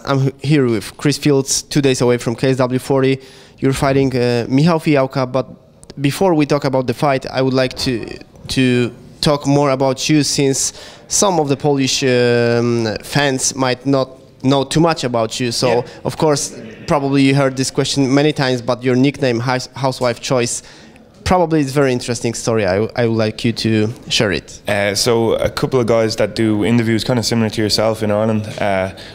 I'm here with Chris Fields, 2 days away from KSW 40. You're fighting Michał Fijałka, but before we talk about the fight, I would like to talk more about you, since some of the Polish fans might not know too much about you. So, of course, probably you heard this question many times, but your nickname, Housewife Choice, probably it's a very interesting story. I would like you to share it. So a couple of guys that do interviews kind of similar to yourself in Ireland,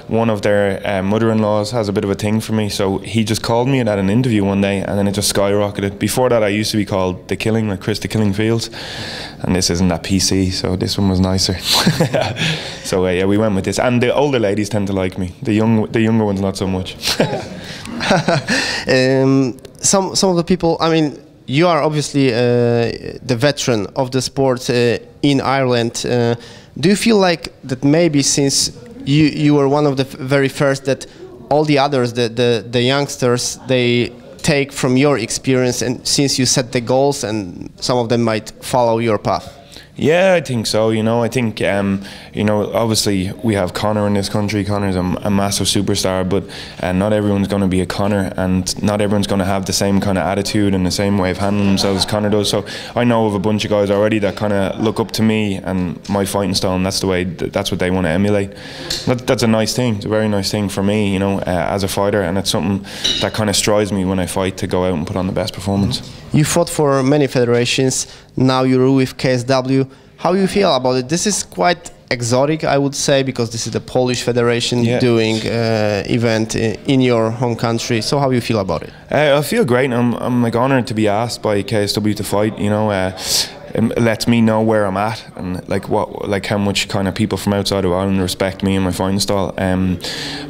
one of their mother-in-laws has a bit of a thing for me, so he just called me at an interview one day, and then it just skyrocketed. Before that I used to be called The Killing, like Chris The Killing Fields, and this isn't that PC, so this one was nicer. So yeah, we went with this, and the older ladies tend to like me, the younger ones not so much. Some of the people, I mean, you are obviously the veteran of the sport in Ireland. Do you feel like that maybe since you were one of the very first, that all the others, the youngsters, they take from your experience, and since you set the goals, and some of them might follow your path? Yeah, I think so. You know, I think you know, obviously we have Conor in this country. Conor's a massive superstar, but not everyone's going to be a Conor, and not everyone's going to have the same kind of attitude and the same way of handling themselves as Conor does. So I know of a bunch of guys already that kind of look up to me and my fighting style, and that's the way. That's what they want to emulate. That's a nice thing. It's a very nice thing for me, you know, as a fighter, and it's something that kind of strives me when I fight, to go out and put on the best performance. You fought for many federations. Now you're with KSW. How you feel about it? This is quite exotic, I would say, because this is the Polish federation doing event in your home country. So how you feel about it? I feel great. I'm like honoured to be asked by KSW to fight. You know, it lets me know where I'm at, and like how much kind of people from outside of Ireland respect me and my fighting style.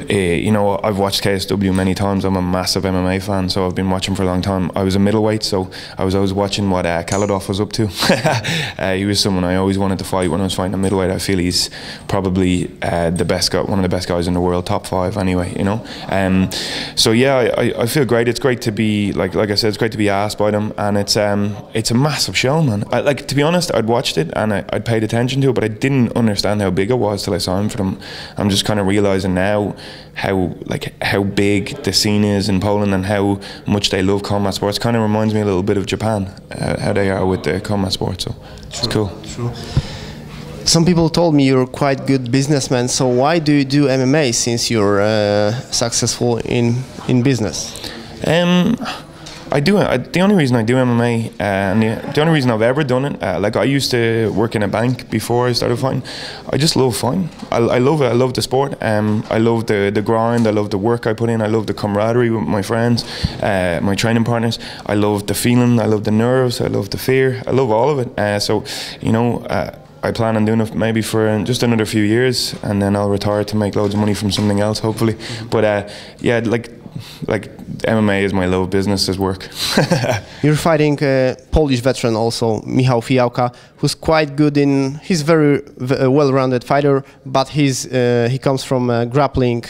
You know, I've watched KSW many times. I'm a massive MMA fan, so I've been watching for a long time. I was a middleweight, so I was always watching what Kaladov was up to. He was someone I always wanted to fight when I was fighting a middleweight. I feel he's probably the best guy, one of the best guys in the world, top 5 anyway. You know, so yeah, I feel great. It's great to be like I said, it's great to be asked by them, and it's a massive show, man. Like, to be honest, I'd watched it and I'd paid attention to it, but I didn't understand how big it was till I signed for them. I'm just kind of realising now how big the scene is in Poland and how much they love combat sports. Kind of reminds me a little bit of Japan, how they are with the combat sports. So it's cool. True. Some people told me you're quite good businessman. So why do you do MMA since you're successful in business? I do it. The only reason I do MMA, and the only reason I've ever done it, like I used to work in a bank before I started fighting. I just love fighting. I love it. I love the sport. I love the grind. I love the work I put in. I love the camaraderie with my friends, my training partners. I love the feeling. I love the nerves. I love the fear. I love all of it. So, you know, I plan on doing it maybe for just another few years, and then I'll retire to make loads of money from something else, hopefully. But yeah, like MMA is my love, business is work. You're fighting a Polish veteran also, Michał Fijałka, who's quite good he's very well-rounded fighter, but he comes from a grappling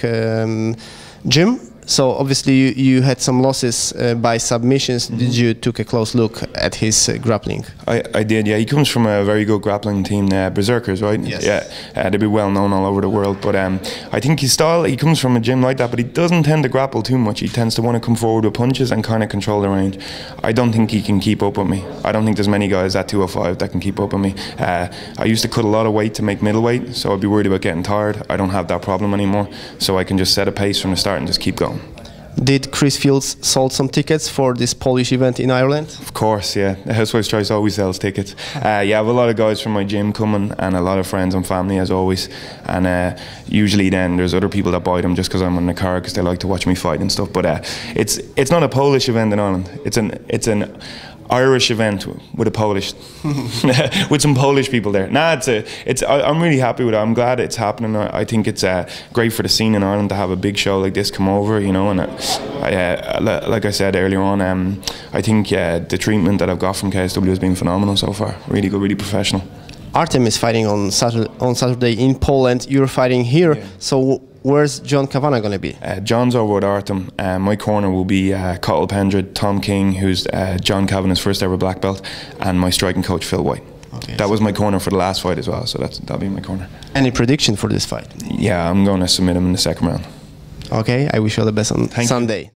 gym. So obviously you had some losses by submissions. Did you took a close look at his grappling? I did, yeah. He comes from a very good grappling team, Berserkers, right? Yes. Yeah, they'd be well known all over the world. But I think his style, he comes from a gym like that, but he doesn't tend to grapple too much. He tends to want to come forward with punches and kind of control the range. I don't think he can keep up with me. I don't think there's many guys at 205 that can keep up with me. I used to cut a lot of weight to make middleweight, so I'd be worried about getting tired. I don't have that problem anymore, so I can just set a pace from the start and just keep going. Did Chris Fields sold some tickets for this Polish event in Ireland? Of course, yeah. The Housewife's Choice always sells tickets. Yeah, I have a lot of guys from my gym coming, and a lot of friends and family as always. And usually then there's other people that buy them just because I'm on the card, because they like to watch me fight and stuff. But it's not a Polish event in Ireland. It's an Irish event with a Polish, with some Polish people there. Nah, I'm really happy with it. I'm glad it's happening. I think it's great for the scene in Ireland to have a big show like this come over, you know. And like I said earlier on, I think the treatment that I've got from KSW has been phenomenal so far. Really good, really professional. Artem is fighting on Saturday in Poland. You're fighting here. Yeah. So where's John Kavanagh going to be? John's over with Artem. My corner will be Cottle Pendred, Tom King, who's John Kavanagh's first ever black belt, and my striking coach Phil White. Okay, that was my corner for the last fight as well, so that'll be my corner. Any prediction for this fight? Yeah, I'm going to submit him in the second round. Okay, I wish you all the best on Thank you. Sunday.